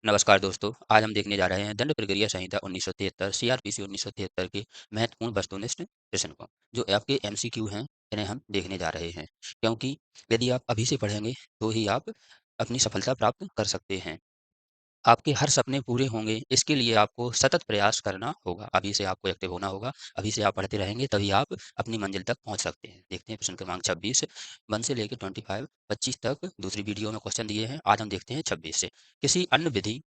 नमस्कार दोस्तों, आज हम देखने जा रहे हैं दंड प्रक्रिया संहिता 1973 सीआरपीसी 1973 के महत्वपूर्ण वस्तुनिष्ठ प्रश्न को, जो आपके एमसीक्यू हैं, इन्हें हम देखने जा रहे हैं। क्योंकि यदि आप अभी से पढ़ेंगे, तो ही आप अपनी सफलता प्राप्त कर सकते हैं। आपके हर सपने पूरे होंगे, इसके लिए आपको सतत प्रयास करना होगा। अभी से आपको एक्टिव होना होगा, अभी से आप पढ़ते रहेंगे, तभी आप अपनी मंजिल तक पहुँच सकते हैं। देखते हैं प्रश्न क्रमांक 26 1 से लेके 25 तक दूसरी वीडियो में क्वेश्चन दिए हैं। आज हम देखते हैं 26 से। किसी अन्य विधि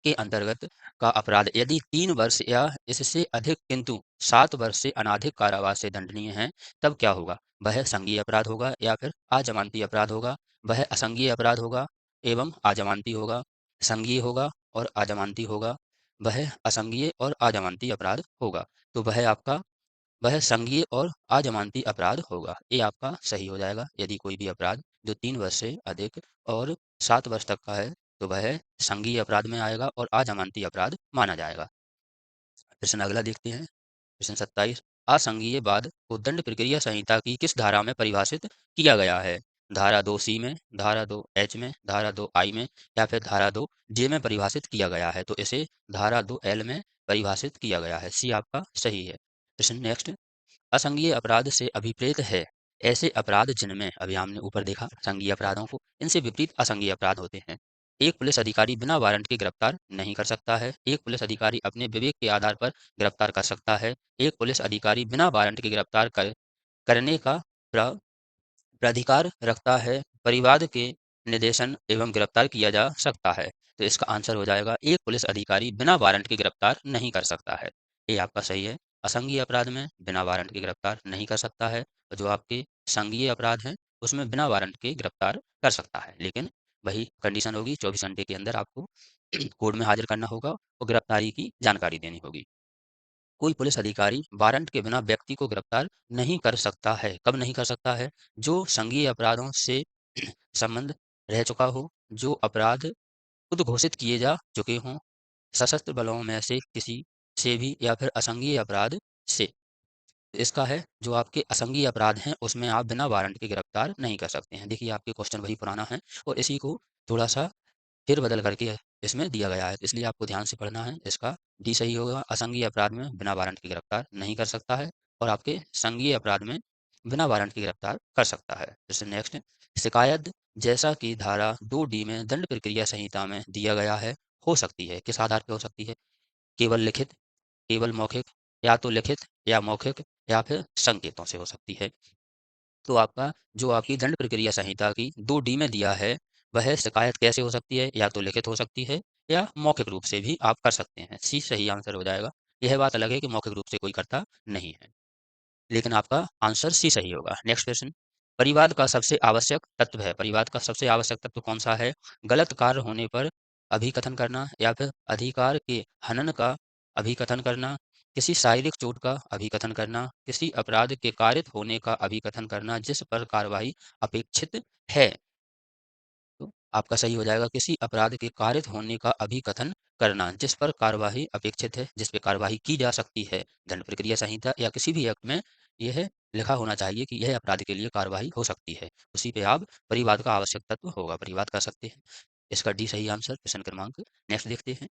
के अंतर्गत का अपराध यदि 3 वर्ष या इससे अधिक किंतु 7 वर्ष से अनधिक कारावास से दंडनीय है, तब क्या होगा? वह संज्ञेय अपराध होगा या फिर अजमानती अपराध होगा, वह असंज्ञेय अपराध होगा एवं अजमानती होगा, संज्ञेय होगा और अजमानती होगा, वह असंज्ञेय और अजमानती अपराध होगा। तो वह संज्ञेय और अजमानती अपराध होगा। ये आपका सही हो जाएगा। यदि कोई भी अपराध जो 3 वर्ष से अधिक और 7 वर्ष तक का है, तो वह संज्ञेय अपराध में आएगा और अजमानती अपराध माना जाएगा। प्रश्न अगला देखते हैं। प्रश्न 27 असंज्ञेय वाद को दंड प्रक्रिया संहिता की किस धारा में परिभाषित किया गया है? धारा 2C में, धारा 2H में, धारा 2I में या फिर धारा 2J में परिभाषित किया गया है? तो इसे धारा 2L में परिभाषित किया गया है। सी आपका सही है। प्रश्न नेक्स्ट असंज्ञेय अपराध से अभिप्रेत है ऐसे अपराध जिनमें अभी हमने ऊपर देखा संज्ञेय अपराधों को, इनसे विपरीत असंज्ञेय अपराध होते हैं। एक पुलिस अधिकारी बिना वारंट के गिरफ्तार नहीं कर सकता है। एक पुलिस अधिकारी अपने विवेक के आधार पर गिरफ्तार कर सकता है। एक पुलिस अधिकारी बिना वारंट के करने का प्र, प्राधिकार रखता है। परिवाद के निर्देशन एवं गिरफ्तार किया जा सकता है। तो इसका आंसर हो जाएगा एक पुलिस अधिकारी बिना वारंट के गिरफ्तार नहीं कर सकता है। ये आपका सही है। असंज्ञेय अपराध में बिना वारंट के गिरफ्तार नहीं कर सकता है, और जो आपके संज्ञेय अपराध हैं उसमें बिना वारंट के गिरफ्तार कर सकता है, लेकिन वही कंडीशन होगी 24 घंटे के अंदर आपको कोर्ट में हाजिर करना होगा और गिरफ्तारी की जानकारी देनी होगी। कोई पुलिस अधिकारी वारंट के बिना व्यक्ति को गिरफ्तार नहीं कर सकता है। कब नहीं कर सकता है? जो संज्ञेय अपराधों से संबंध रह चुका हो, जो अपराध खुद घोषित किए जा चुके हों, सशस्त्र बलों में से किसी से भी या फिर असंज्ञेय अपराध से। इसका है जो आपके असंज्ञेय अपराध हैं उसमें आप बिना वारंट के गिरफ्तार नहीं कर सकते हैं। देखिए आपके क्वेश्चन वही पुराना है और इसी को थोड़ा-सा फेर-बदल करके इसमें दिया गया है, तो इसलिए आपको ध्यान से पढ़ना है। इसका डी सही होगा। असंज्ञेय अपराध में बिना वारंट के गिरफ्तार नहीं कर सकता है और आपके संज्ञेय अपराध में बिना वारंट के गिरफ्तार कर सकता है। जैसे नेक्स्ट शिकायत जैसा कि धारा 2D में दंड प्रक्रिया संहिता में दिया गया है, हो सकती है। किस आधार पे हो सकती है? केवल लिखित, केवल मौखिक, या तो लिखित या मौखिक या फिर संकेतों से हो सकती है। तो आपका जो आपकी दंड प्रक्रिया संहिता की 2D में दिया है, वह शिकायत कैसे हो सकती है? या तो लिखित हो सकती है या मौखिक रूप से भी आप कर सकते हैं। सी सही आंसर हो जाएगा। यह बात अलग है कि मौखिक रूप से कोई करता नहीं है, लेकिन आपका आंसर सी सही होगा। नेक्स्ट क्वेश्चन परिवाद का सबसे आवश्यक तत्व है। परिवाद का सबसे आवश्यक तत्व कौन-सा है? गलत कार्य होने पर अभिकथन करना या फिर अधिकार के हनन का अभिकथन करना, किसी शारीरिक चोट का अभिकथन करना, किसी अपराध के कारित होने का अभिकथन करना जिस पर कार्रवाई अपेक्षित है। तो आपका सही हो जाएगा किसी अपराध के कारित होने का अभिकथन करना जिस पर कार्यवाही अपेक्षित है, जिस पे कार्यवाही की जा सकती है। दंड प्रक्रिया संहिता या किसी भी एक्ट में यह लिखा होना चाहिए कि यह अपराध के लिए कार्यवाही हो सकती है। उसी पे आप परिवाद का आवश्यक तत्व होगा, परिवाद कर सकते हैं। इसका डी सही आंसर। प्रश्न क्रमांक नेक्स्ट देखते हैं।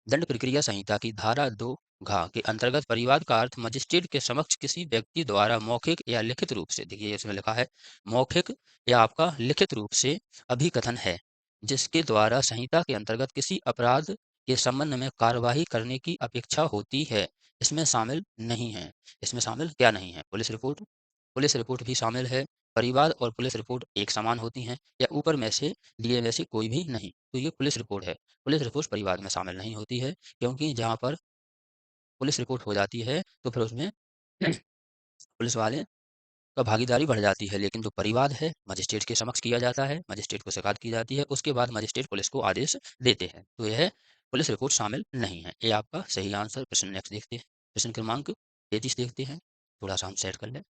दंड प्रक्रिया संहिता की धारा 2 घ के अंतर्गत परिवाद का अर्थ मजिस्ट्रेट के समक्ष किसी व्यक्ति द्वारा मौखिक या लिखित रूप से, देखिए इसमें लिखा है मौखिक या आपका लिखित रूप से अभिकथन है, जिसके द्वारा संहिता के अंतर्गत किसी अपराध के संबंध में कार्यवाही करने की अपेक्षा होती है। इसमें शामिल नहीं है। इसमें शामिल क्या नहीं है? पुलिस रिपोर्ट, पुलिस रिपोर्ट भी शामिल है। परिवाद और पुलिस रिपोर्ट एक समान होती हैं या ऊपर में से दिए में से कोई भी नहीं। तो ये पुलिस रिपोर्ट है। पुलिस रिपोर्ट परिवाद में शामिल नहीं होती है, क्योंकि जहाँ पर पुलिस रिपोर्ट हो जाती है तो फिर उसमें पुलिस वाले का भागीदारी बढ़ जाती है, लेकिन जो परिवाद है मजिस्ट्रेट के समक्ष किया जाता है, मजिस्ट्रेट को शिकायत की जाती है, उसके बाद मजिस्ट्रेट पुलिस को आदेश देते हैं। तो यह पुलिस रिपोर्ट शामिल नहीं है। ये आपका सही आंसर। प्रश्न नेक्स्ट देखते हैं। प्रश्न क्रमांक 33 देखते हैं। थोड़ा सा हम सेट कर लें।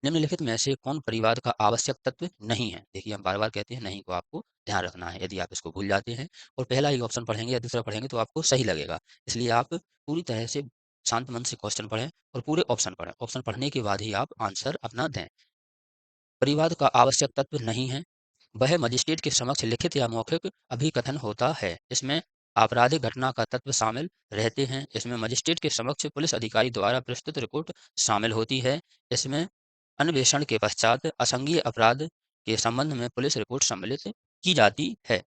निम्नलिखित में से कौन परिवाद का आवश्यक तत्व नहीं है? देखिए हम बार-बार कहते हैं नहीं को आपको ध्यान रखना है। यदि आप इसको भूल जाते हैं और पहला ही ऑप्शन पढ़ेंगे या दूसरा पढ़ेंगे तो आपको सही लगेगा। इसलिए आप पूरी तरह से शांत मन से क्वेश्चन पढ़ें और पूरे ऑप्शन पढ़ें। ऑप्शन पढ़ने के बाद ही आप आंसर अपना दें। परिवाद का आवश्यक तत्व नहीं है, वह मजिस्ट्रेट के समक्ष लिखित या मौखिक अभिकथन होता है। इसमें आपराधिक घटना का तत्व शामिल रहते हैं। इसमें मजिस्ट्रेट के समक्ष पुलिस अधिकारी द्वारा प्रस्तुत रिपोर्ट शामिल होती है। इसमें अन्वेषण के पश्चात असंज्ञेय अपराध के संबंध में पुलिस रिपोर्ट सम्मिलित की जाती है।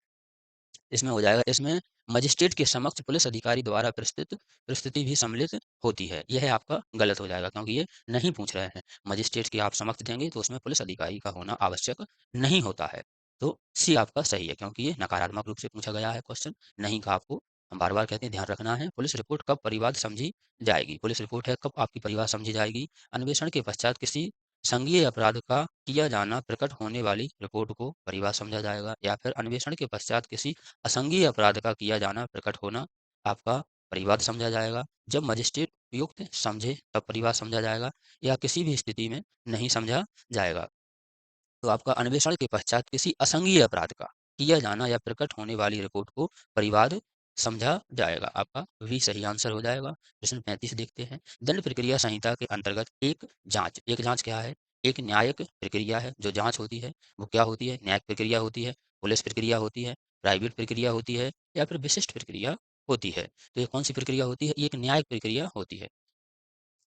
इसमें हो जाएगा, इसमें मजिस्ट्रेट के समक्ष पुलिस अधिकारी द्वारा प्रस्तुति भी सम्मिलित होती है। यह आपका गलत हो जाएगा क्योंकि ये नहीं पूछ रहे हैं। मजिस्ट्रेट के आप समक्ष देंगे तो उसमें पुलिस अधिकारी का होना आवश्यक नहीं होता है। तो सी आपका सही है क्योंकि ये नकारात्मक रूप से पूछा गया है क्वेश्चन। नहीं का आपको हम बार-बार कहते हैं ध्यान रखना है। पुलिस रिपोर्ट कब परिवाद समझी जाएगी? पुलिस रिपोर्ट है कब आपकी परिवाद समझी जाएगी? अन्वेषण के पश्चात किसी संज्ञेय अपराध का किया जाना प्रकट होने वाली रिपोर्ट को परिवाद समझा जाएगा, या फिर अन्वेषण के पश्चात किसी असंज्ञेय अपराध का किया जाना प्रकट होना आपका परिवाद समझा जाएगा। जब मजिस्ट्रेट उपयुक्त समझे तब परिवाद समझा जाएगा, या किसी भी स्थिति में नहीं समझा जाएगा। तो आपका अन्वेषण के पश्चात किसी असंज्ञेय अपराध का किया जाना या प्रकट होने वाली रिपोर्ट को परिवाद समझा जाएगा। आपका वी सही आंसर हो जाएगा। प्रश्न 35 देखते हैं। दंड प्रक्रिया संहिता के अंतर्गत एक जांच क्या है? एक न्यायिक प्रक्रिया है। जो जांच होती है वो क्या होती है? न्यायिक प्रक्रिया होती है, पुलिस प्रक्रिया होती है, प्राइवेट प्रक्रिया होती है, या फिर विशिष्ट प्रक्रिया होती है। तो ये कौन सी प्रक्रिया होती है? ये एक न्यायिक प्रक्रिया होती है।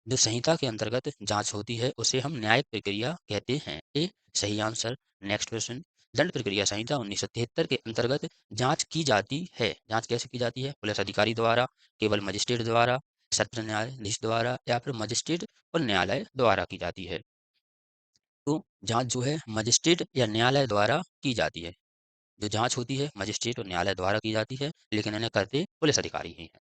जो संहिता के अंतर्गत जांच होती है उसे हम न्यायिक प्रक्रिया कहते हैं। ए सही आंसर। Next question. दंड प्रक्रिया संहिता 1973 के अंतर्गत जांच की जाती है। जांच कैसे की जाती है? पुलिस अधिकारी द्वारा, केवल मजिस्ट्रेट द्वारा, सत्र न्यायाधीश द्वारा, या फिर मजिस्ट्रेट और न्यायालय द्वारा की जाती है। तो जांच जो है मजिस्ट्रेट या न्यायालय द्वारा की जाती है। जो जांच होती है मजिस्ट्रेट और न्यायालय द्वारा की जाती है, लेकिन इन्हें करते पुलिस अधिकारी ही हैं।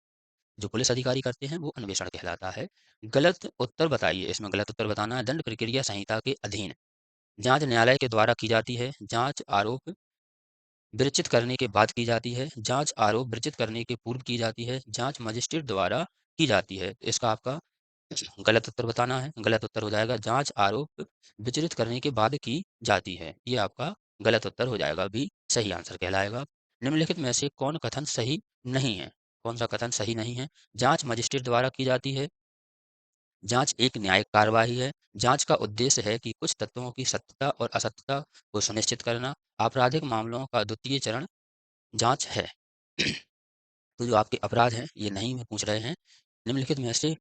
जो पुलिस अधिकारी करते हैं वो अन्वेषण कहलाता है। गलत उत्तर बताइए, इसमें गलत उत्तर बताना है। दंड प्रक्रिया संहिता के अधीन जांच न्यायालय के द्वारा की जाती है। जांच आरोप विरचित करने के बाद की जाती है। जांच आरोप विरचित करने के पूर्व की जाती है। जांच मजिस्ट्रेट द्वारा की जाती है। इसका आपका गलत उत्तर बताना है। गलत उत्तर हो जाएगा जांच आरोप विचलित करने के बाद की जाती है। ये आपका गलत उत्तर हो जाएगा, बी सही आंसर कहलाएगा। निम्नलिखित में से कौन कथन सही नहीं है? कौन सा कथन सही नहीं है? जांच मजिस्ट्रेट द्वारा की जाती है। जांच एक न्यायिक कार्यवाही है। जांच का उद्देश्य है कि कुछ तत्वों की सत्यता और असत्यता को सुनिश्चित करना। आपराधिक मामलों का द्वितीय चरण जांच है। तो जो आपके अपराध हैं ये नहीं में पूछ रहे हैं। निम्नलिखित में से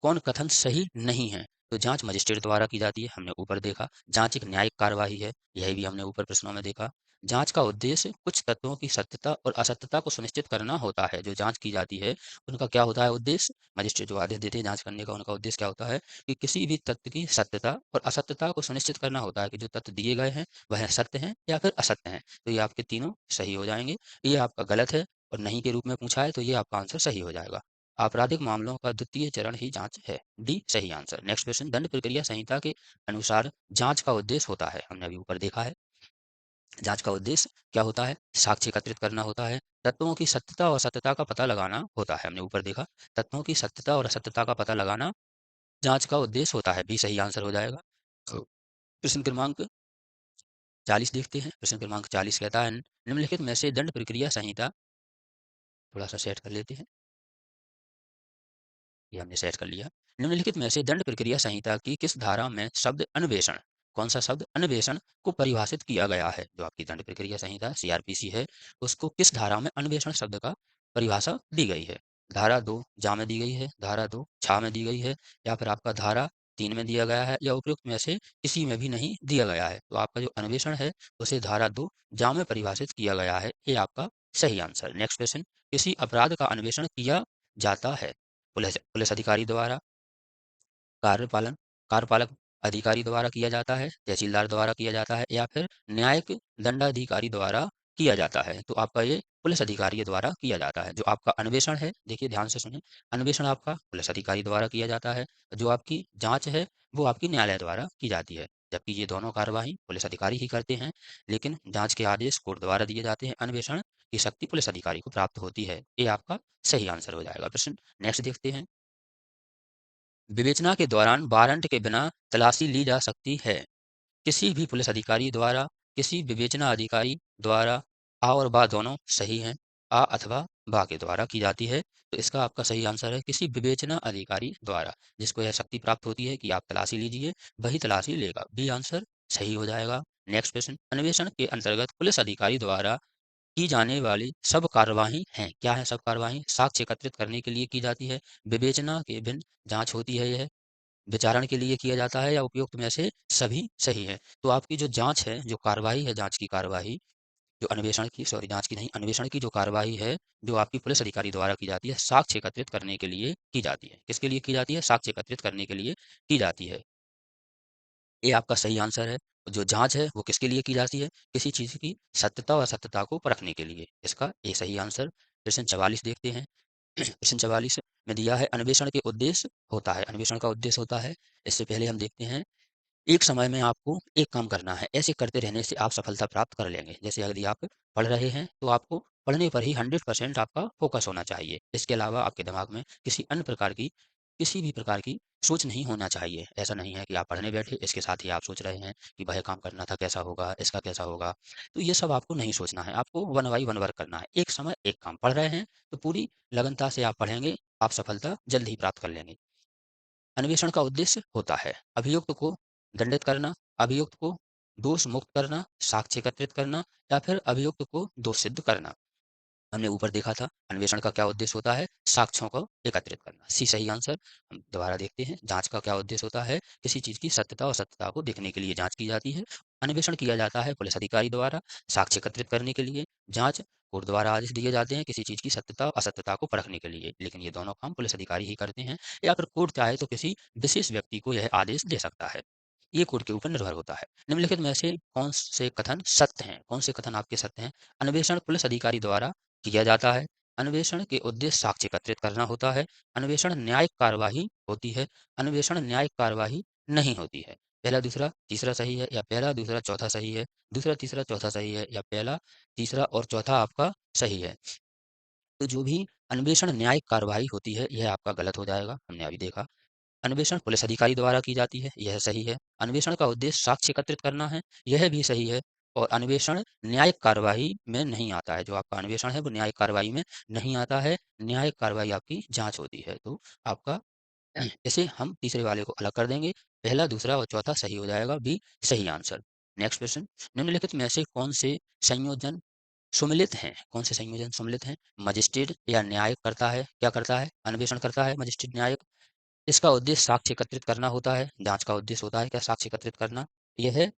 कौन कथन सही नहीं है? तो जांच मजिस्ट्रेट द्वारा की जाती है, हमने ऊपर देखा। जांच एक न्यायिक कार्यवाही है, यही भी हमने ऊपर प्रश्नों में देखा। जांच का उद्देश्य कुछ तत्वों की सत्यता और असत्यता को सुनिश्चित करना होता है। जो जांच की जाती है उनका क्या होता है उद्देश्य? मजिस्ट्रेट जो आदेश देते हैं जांच करने का, उनका उद्देश्य क्या होता है कि किसी भी तथ्य की सत्यता और असत्यता को सुनिश्चित करना होता है कि जो तथ्य दिए गए हैं वह सत्य हैं या फिर असत्य हैं। तो ये आपके तीनों सही हो जाएंगे। ये आपका गलत है और नहीं के रूप में पूछा है, तो ये आपका आंसर सही हो जाएगा। आपराधिक मामलों का द्वितीय चरण ही जांच है, डी सही आंसर। Next question. दंड प्रक्रिया संहिता के अनुसार जांच का उद्देश्य होता है, हमने अभी ऊपर देखा है। जांच का उद्देश्य क्या होता है? साक्ष्य एकत्रित करना होता है। तत्वों की सत्यता और असत्यता का पता लगाना होता है, हमने ऊपर देखा। तत्वों की सत्यता और असत्यता का पता लगाना जांच का उद्देश्य होता है, बी सही आंसर हो जाएगा। प्रश्न क्रमांक 40 देखते हैं। प्रश्न क्रमांक 40 कहता है निम्नलिखित में से दंड प्रक्रिया संहिता, थोड़ा सा सेट कर लेते हैं, ये हमने सेट कर लिया। निम्नलिखित में से दंड प्रक्रिया संहिता की किस धारा में शब्द अन्वेषण, कौन सा शब्द अन्वेषण को परिभाषित किया गया है? जो आपकी दंड प्रक्रिया संहिता सीआरपीसी है उसको किस धारा में अन्वेषण शब्द का परिभाषा दी गई है? धारा 2 जा में दी गई है, धारा 2 छा में दी गई है, या फिर आपका धारा 3 में दिया गया है, या उपयुक्त में से किसी में भी नहीं दिया गया है। तो आपका जो अन्वेषण है उसे धारा 2 जा में परिभाषित किया गया है। ये आपका सही आंसर। Next question. किसी अपराध का अन्वेषण किया जाता है पुलिस पुलिस अधिकारी द्वारा, कार्यपालन कार्यपालक अधिकारी द्वारा किया जाता है, तहसीलदार द्वारा किया जाता है, या फिर न्यायिक दंडाधिकारी द्वारा किया जाता है। तो आपका ये पुलिस अधिकारी द्वारा किया जाता है। जो आपका अन्वेषण है, देखिए ध्यान से सुनिए, अन्वेषण आपका पुलिस अधिकारी द्वारा किया जाता है। जो आपकी जांच है वो आपकी न्यायालय द्वारा की जाती है। जबकि ये दोनों कार्यवाही पुलिस अधिकारी ही करते हैं, लेकिन जांच के आदेश कोर्ट द्वारा दिए जाते हैं। अन्वेषण की शक्ति पुलिस अधिकारी को प्राप्त होती है। ये आपका सही आंसर हो जाएगा। प्रश्न नेक्स्ट देखते हैं। विवेचना के दौरान वारंट के बिना तलाशी ली जा सकती है। किसी भी पुलिस अधिकारी द्वारा, किसी विवेचना अधिकारी द्वारा, आ और बा दोनों सही हैं। आ अथवा बा के द्वारा की जाती है। तो इसका आपका सही आंसर है किसी विवेचना अधिकारी द्वारा, जिसको यह शक्ति प्राप्त होती है कि आप तलाशी लीजिए, वही तलाशी लेगा। बी आंसर सही हो जाएगा। नेक्स्ट प्रश्न, अन्वेषण के अंतर्गत पुलिस अधिकारी द्वारा की जाने वाली सब कार्यवाही हैं। क्या है सब कार्यवाही? साक्ष्य एकत्रित करने के लिए की जाती है, विवेचना के भिन्न जाँच होती है यह, विचारण के लिए किया जाता है या उपयुक्त में से सभी सही है। तो आपकी जो जाँच है, जो कार्रवाई है, जाँच की कार्रवाई, जो अन्वेषण की सॉरी जाँच की नहीं, अन्वेषण की जो कार्रवाई है, जो आपकी पुलिस अधिकारी द्वारा की जाती है, साक्ष्य एकत्रित करने के लिए की जाती है। किसके लिए की जाती है? साक्ष्य एकत्रित करने के लिए की जाती है। ये आपका सही आंसर है। जो जाँच है, वो किसके लिए की जाती है? किसी चीज़ की सत्यता और असत्यता को परखने के लिए। इसका ये सही आंसर। प्रश्न 44 देखते हैं। प्रश्न 44 में दिया है, अन्वेषण के उद्देश्य होता है। अन्वेषण का उद्देश्य होता है, इससे पहले हम देखते हैं, एक समय में आपको एक काम करना है, ऐसे करते रहने से आप सफलता प्राप्त कर लेंगे। जैसे यदि आप पढ़ रहे हैं, तो आपको पढ़ने पर ही 100% आपका फ़ोकस होना चाहिए। इसके अलावा आपके दिमाग में किसी भी प्रकार की सोच नहीं होना चाहिए। ऐसा नहीं है कि आप पढ़ने बैठे, इसके साथ ही आप सोच रहे हैं कि वह काम करना था, कैसा होगा, इसका कैसा होगा? तो ये सब आपको नहीं सोचना है, आपको वन बाई वन वर्क करना है। एक समय एक काम, पढ़ रहे हैं, तो पूरी लगनता से आप पढ़ेंगे, आप सफलता जल्द ही प्राप्त कर लेंगे। अन्वेषण का उद्देश्य होता है अभियुक्त को दंडित करना, अभियुक्त को दोष मुक्त करना, साक्ष्य एकत्रित करना या फिर अभियुक्त को दोष सिद्ध करना। हमने ऊपर देखा था अन्वेषण का क्या उद्देश्य होता है? साक्ष्यों को एकत्रित करना। सी सही आंसर। हम दोबारा देखते हैं, जांच का क्या उद्देश्य होता है? किसी चीज की सत्यता और असत्यता को देखने के लिए जांच की जाती है। अन्वेषण किया जाता है पुलिस अधिकारी द्वारा साक्ष्य एकत्रित करने के लिए। जांच कोर्ट द्वारा आदेश दिए जाते हैं किसी चीज की सत्यता और असत्यता को परखने के लिए, लेकिन ये दोनों काम पुलिस अधिकारी ही करते हैं, या फिर कोर्ट चाहे तो किसी विशेष व्यक्ति को यह आदेश दे सकता है। ये कोर्ट के ऊपर निर्भर होता है। निम्नलिखित में से कौन से कथन सत्य हैं? कौन से कथन आपके सत्य हैं? अन्वेषण पुलिस अधिकारी द्वारा किया जाता है। अन्वेषण के उद्देश्य साक्ष्य एकत्रित करना होता है। अन्वेषण न्यायिक कार्यवाही होती है। अन्वेषण न्यायिक कार्यवाही नहीं होती है। पहला, दूसरा, तीसरा सही है या पहला, दूसरा, चौथा सही है? दूसरा, तीसरा, चौथा सही है या पहला, तीसरा और चौथा आपका सही है? तो जो भी अन्वेषण न्यायिक कार्यवाही होती है, यह आपका गलत हो जाएगा, हमने अभी देखा। अन्वेषण पुलिस अधिकारी द्वारा की जाती है, यह सही है। अन्वेषण का उद्देश्य साक्ष्य एकत्रित करना है, यह भी सही है। और अन्वेषण न्यायिक कार्यवाही में नहीं आता है, जो आपका अन्वेषण है वो न्यायिक कार्यवाही में नहीं आता है। न्यायिक कार्यवाही आपकी जांच होती है। तो आपका इसे हम तीसरे वाले को अलग कर देंगे, पहला, दूसरा और चौथा सही हो जाएगा, बी सही आंसर। नेक्स्ट क्वेश्चन, निम्नलिखित में से कौन से संयोजन सुमिलित हैं? कौन से संयोजन सम्मिलित हैं? मजिस्ट्रेट या न्यायिक करता है, क्या करता है? अन्वेषण करता है मजिस्ट्रेट, न्यायिक। इसका उद्देश्य साक्ष्य एकत्रित करना होता है। जाँच का उद्देश्य होता है क्या? साक्ष्य एकत्रित करना। यह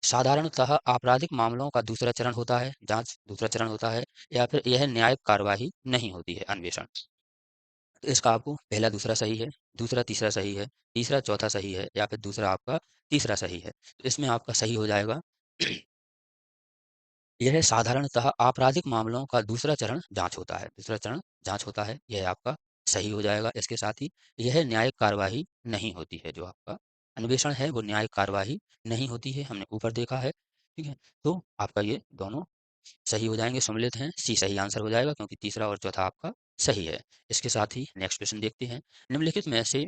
साधारणतः आपराधिक मामलों का दूसरा चरण होता है, जाँच दूसरा चरण होता है, या फिर यह न्यायिक कार्यवाही नहीं होती है, अन्वेषण। तो इसका आपको पहला, दूसरा सही है, दूसरा, तीसरा सही है, तीसरा, चौथा सही है या फिर दूसरा आपका तीसरा सही है। तो इसमें आपका सही हो जाएगा यह साधारणतः आपराधिक मामलों का दूसरा चरण जाँच होता है, दूसरा चरण जाँच होता है, यह आपका सही हो जाएगा। इसके साथ ही यह न्यायिक कार्यवाही नहीं होती है, जो आपका अन्वेषण है वो न्यायिक कार्यवाही नहीं होती है, हमने ऊपर देखा है, ठीक है? तो आपका ये दोनों सही हो जाएँगे, सम्मिलित हैं, सी सही आंसर हो जाएगा क्योंकि तीसरा और चौथा आपका सही है। इसके साथ ही नेक्स्ट क्वेश्चन देखते हैं, निम्नलिखित में से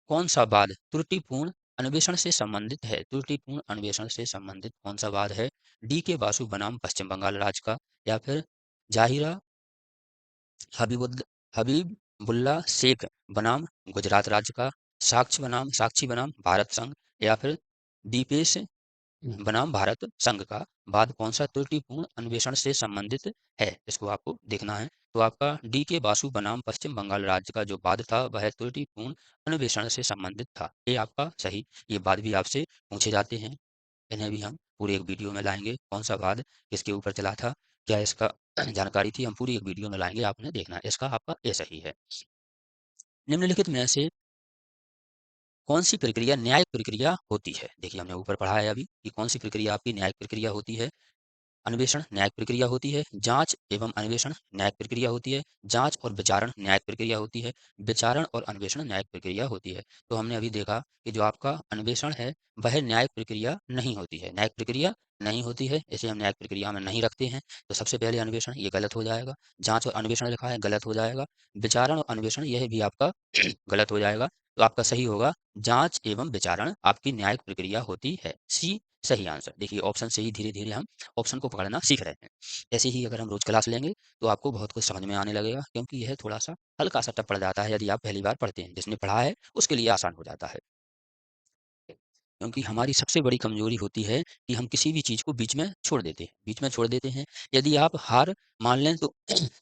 कौन-सा वाद त्रुटिपूर्ण अन्वेषण से संबंधित है? त्रुटिपूर्ण अन्वेषण से संबंधित कौन-सा वाद है? डी के बासु बनाम पश्चिम बंगाल राज्य का, या फिर ज़ाहिरा हबीबुद हबीबुल्ला शेख बनाम गुजरात राज्य का, साक्षी बनाम भारत संघ, या फिर दीपेश बनाम भारत संघ का वाद कौन-सा त्रुटिपूर्ण अन्वेषण से संबंधित है? इसको आपको देखना है। तो आपका डी के बासु बनाम पश्चिम बंगाल राज्य का जो वाद था, वह त्रुटिपूर्ण अन्वेषण से संबंधित था। ये आपका सही। ये वाद भी आपसे पूछे जाते हैं। इन्हें भी हम पूरे एक वीडियो में लाएँगे। कौन-सा वाद किसके ऊपर चला था, क्या इसका जानकारी थी, हम पूरी एक वीडियो में लाएँगे, आपने देखना है। इसका आपका ए सही है। निम्नलिखित में से कौन-सी प्रक्रिया न्यायिक प्रक्रिया होती है? देखिए, हमने ऊपर पढ़ा है अभी कि कौन-सी प्रक्रिया आपकी न्यायिक प्रक्रिया होती है। अन्वेषण न्यायिक प्रक्रिया होती है, जाँच एवं अन्वेषण न्यायिक प्रक्रिया होती है, जाँच और विचारण न्यायिक प्रक्रिया होती है, विचारण और अन्वेषण न्यायिक प्रक्रिया होती है। तो हमने अभी देखा कि जो आपका अन्वेषण है, वह न्यायिक प्रक्रिया नहीं होती है, न्यायिक प्रक्रिया नहीं होती है, इसे हम न्यायिक प्रक्रिया में नहीं रखते हैं। तो सबसे पहले अन्वेषण ये गलत हो जाएगा, जाँच और अन्वेषण लिखा है गलत हो जाएगा, विचारण और अन्वेषण यह भी आपका गलत हो जाएगा। तो आपका सही होगा जाँच एवं विचारण आपकी न्यायिक प्रक्रिया होती है। सी सही आंसर। देखिए, ऑप्शन से ही धीरे-धीरे हम ऑप्शन को पकड़ना सीख रहे हैं। ऐसे ही अगर हम रोज़ क्लास लेंगे, तो आपको बहुत कुछ समझ में आने लगेगा, क्योंकि यह थोड़ा-सा हल्का-सा टफ पड़ जाता है यदि आप पहली बार पढ़ते हैं। जिसने पढ़ा है, उसके लिए आसान हो जाता है। क्योंकि हमारी सबसे बड़ी कमज़ोरी होती है कि हम किसी भी चीज़ को बीच में छोड़ देते हैं, बीच में छोड़ देते हैं। यदि आप हार मान लें तो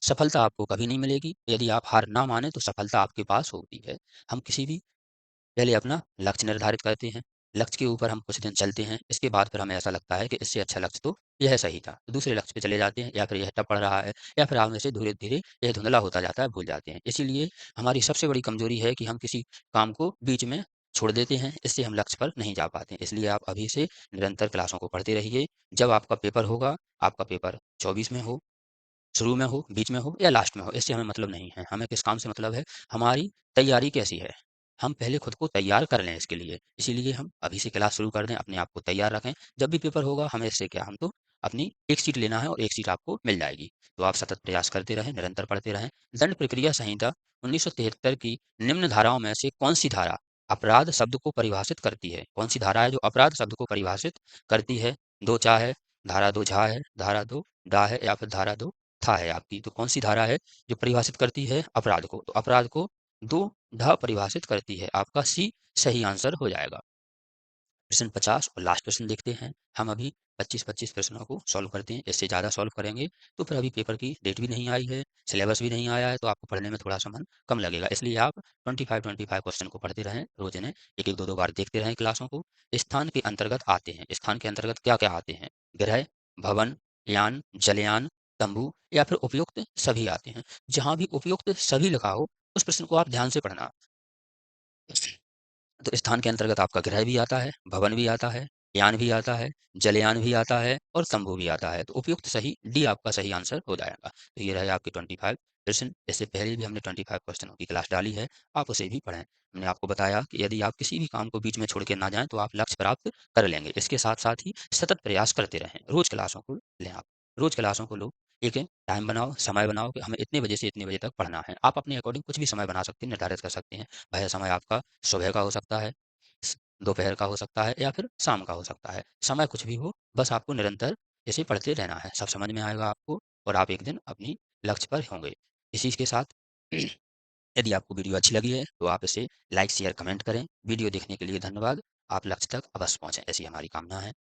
सफलता आपको कभी नहीं मिलेगी, यदि आप हार ना मानें तो सफलता आपके पास होती है। हम किसी भी पहले अपना लक्ष्य निर्धारित करते हैं, लक्ष्य के ऊपर हम कुछ दिन चलते हैं, इसके बाद फिर हमें ऐसा लगता है कि इससे अच्छा लक्ष्य तो यह सही था। तो दूसरे लक्ष्य पे चले जाते हैं या फिर यह टल पड़ रहा है या फिर आप में से धीरे-धीरे यह धुंधला होता जाता है, भूल जाते हैं। इसीलिए हमारी सबसे बड़ी कमज़ोरी है कि हम किसी काम को बीच में छोड़ देते हैं, इससे हम लक्ष्य पर नहीं जा पाते हैं। इसलिए आप अभी से निरंतर क्लासों को पढ़ते रहिए। जब आपका पेपर होगा, आपका पेपर 24 में हो, शुरू में हो, बीच में हो या लास्ट में हो, इससे हमें मतलब नहीं है। हमें किस काम से मतलब है, हमारी तैयारी कैसी है। हम पहले खुद को तैयार कर लें इसके लिए। इसीलिए हम अभी से क्लास शुरू कर दें, अपने आप को तैयार रखें। जब भी पेपर होगा हमें इससे क्या हम तो अपनी एक सीट लेना है और एक सीट आपको मिल जाएगी। तो आप सतत प्रयास करते रहें, निरंतर पढ़ते रहें। दंड प्रक्रिया संहिता 1973 की निम्न धाराओं में से कौन-सी धारा अपराध शब्द को परिभाषित करती है? कौन-सी धारा है जो अपराध शब्द को परिभाषित करती है? 2 चा है, धारा 2 झा है, धारा 2 डा है या फिर धारा 2 था है आपकी। तो कौन-सी धारा है जो परिभाषित करती है अपराध को? तो अपराध को 2 ढ परिभाषित करती है। आपका सी सही आंसर हो जाएगा। प्रश्न 50 और लास्ट प्रश्न देखते हैं। हम अभी 25-25 प्रश्नों को सॉल्व करते हैं। इससे ज़्यादा सॉल्व करेंगे तो फिर अभी पेपर की डेट भी नहीं आई है, सिलेबस भी नहीं आया है, तो आपको पढ़ने में थोड़ा-सा मन कम लगेगा। इसलिए आप 25-25 क्वेश्चन को पढ़ते रहें, रोज़ इन्हें 1-1, 2-2 बार देखते रहें क्लासों को। स्थान के अंतर्गत आते हैं। स्थान के अंतर्गत क्या-क्या आते हैं? गृह, भवन, यान, जलयान, तंबू या फिर उपयुक्त सभी आते हैं। जहाँ भी उपयुक्त सभी लिखा हो, उस प्रश्न को आप ध्यान से पढ़ना। तो स्थान के अंतर्गत आपका गृह भी आता है, भवन भी आता है, यान भी आता है, जलयान भी आता है और तंबू भी आता है। तो उपयुक्त सही डी आपका सही आंसर हो जाएगा। तो ये रहे आपके 25 प्रश्न। इससे पहले भी हमने 25 क्वेश्चनों की क्लास डाली है, आप उसे भी पढ़ें। हमने आपको बताया कि यदि आप किसी भी काम को बीच में छोड़ के ना जाएँ, तो आप लक्ष्य प्राप्त कर लेंगे। इसके साथ-साथ ही सतत प्रयास करते रहें। रोज़ क्लासों को लें आप, रोज़ क्लासों को लो। एक टाइम बनाओ, समय बनाओ कि हमें इतने बजे से इतने बजे तक पढ़ना है। आप अपने अकॉर्डिंग कुछ भी समय बना सकते हैं, निर्धारित कर सकते हैं। वह समय आपका सुबह का हो सकता है, दोपहर का हो सकता है या फिर शाम का हो सकता है। समय कुछ भी हो, बस आपको निरंतर इसे पढ़ते रहना है। सब समझ में आएगा आपको और आप एक दिन अपनी लक्ष्य पर होंगे। इसी के साथ यदि आपको वीडियो अच्छी लगी है तो आप इसे लाइक, शेयर, कमेंट करें। वीडियो देखने के लिए धन्यवाद। आप लक्ष्य तक अवश्य पहुँचे, ऐसी हमारी कामना है।